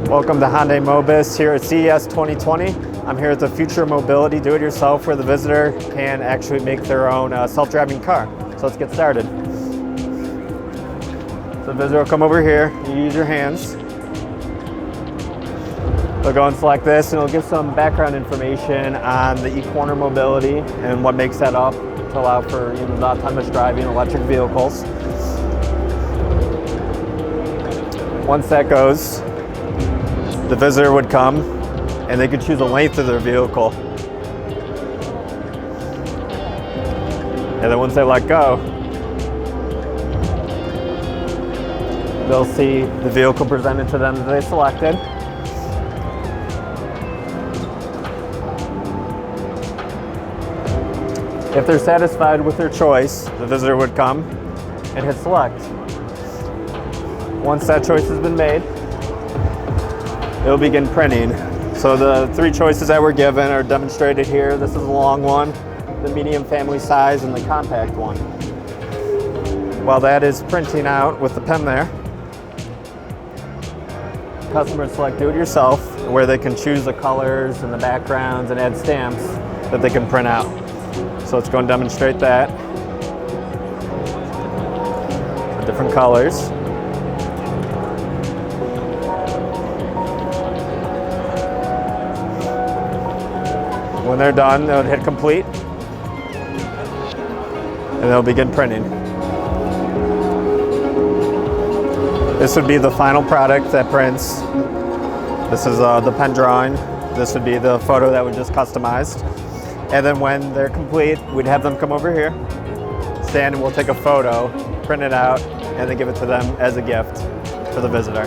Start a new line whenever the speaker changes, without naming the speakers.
Welcome to Hyundai Mobis here at CES 2020. I'm here at the Future Mobility Do-It-Yourself, where the visitor can actually make their own self-driving car. So let's get started. So the visitor will come over here, you use your hands. They'll go and select this, and it'll give some background information on the e-corner mobility and what makes that up to allow for the autonomous driving electric vehicles. Once that goes, the visitor would come and they could choose the length of their vehicle. And then once they let go, they'll see the vehicle presented to them that they selected. If they're satisfied with their choice, the visitor would come and hit select. Once that choice has been made, it'll begin printing. So the three choices that were given are demonstrated here. This is the long one, the medium family size, and the compact one. While that is printing out with the pen there, customers select Do-It-Yourself, where they can choose the colors and the backgrounds and add stamps that they can print out. So let's go and demonstrate that. The different colors. When they're done, they'll hit complete, and they'll begin printing. This would be the final product that prints. This is the pen drawing. This would be the photo that was just customized. And then when they're complete, we'd have them come over here, stand, and we'll take a photo, print it out, and then give it to them as a gift for the visitor.